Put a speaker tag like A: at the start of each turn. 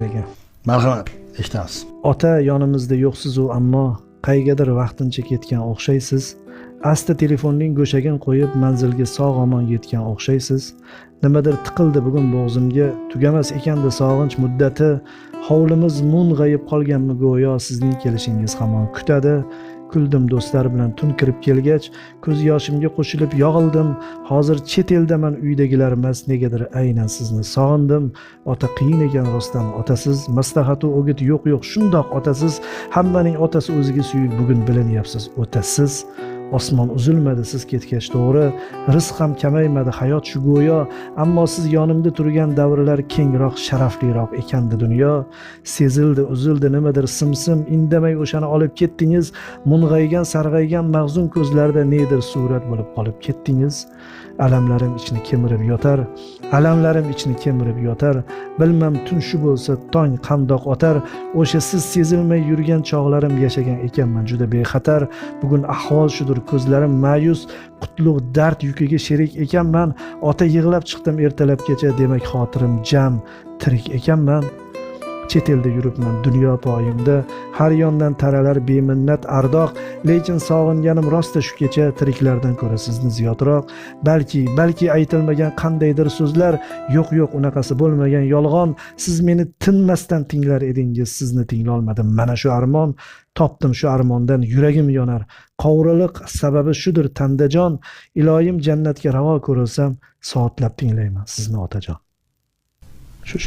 A: degan.
B: Marhamat, eshitamiz.
A: Ota yonimizda yo'qsiz-u, ammo qaygadir vaqtincha ketgan o'xshaysiz. Asta telefonning go'shagin qo'yib manzilga sog'-omon yetgan o'xshaysiz. Nimadir tiqildi bugun bo'g'zimga, tugamas ekanda sog'inch muddati. Hovlimiz mung'ayib qolganmi go'yo, sizning kelishingiz hamon kutadi. Kuldim do'stlar bilan tun kirib kelgach, ko'z yoshimga qo'shilib yog'ildim. Hozir chet eldaman, uydagilar emas, negadir aynan sizni sog'indim. Ota qiyin ekan rostdan, otasiz, maslahatu o'git yo'q, shundoq otasiz. Hammaning otasi o'ziga suyuk, bugun bilinyapsiz, o'tasiz. Osmon uzilmadi siz ketgach, to'g'ri, rizq ham kamaymadi, hayot shu go'yo, ammo siz yonimda turgan davrlar kengroq, sharafliroq ekandi dunyo. Sezildi, uzildi nimadir simsim, indamay o'shani olib ketdingiz. Mung'aygan, sarg'aygan mag'zun ko'zlarda nedir surat bo'lib qolib ketdingiz. Alamlarim ichni kemirib yotar, alamlarim ichni kemirib yotar. Bilmam tun shu bo'lsa, tong qandoq otar. O'sha siz sezilmay yurgan chog'larim yashagan ekanman juda bexatar. Bugun ahvol shudir, ko'zlarim ma'yus, qutlug' dard yukiga sherik ekanman. Ota yig'lab chiqdim ertalabgacha, demak xotirim jam, tirik ekanman. Chet elda yuribman dunyo poyimda, har yondan taralar beminnat ardoq, lekin sog'inganim rosta shu kecha, tiriklardan ko'ra sizni ziyodroq. Balki aytilmagan qandaydir so'zlar, yo'q unaqasi bo'lmagan yolg'on. Siz meni tinmasdan tinglar edingiz, sizni tinglolmadim. Mana shu armon, topdim shu armondan yuragim yonar. Qovriliq sababi shudir tandajon, iloyim jannatga ravo ko'rilsam, soatlab tinglayman sizni otajon. Shu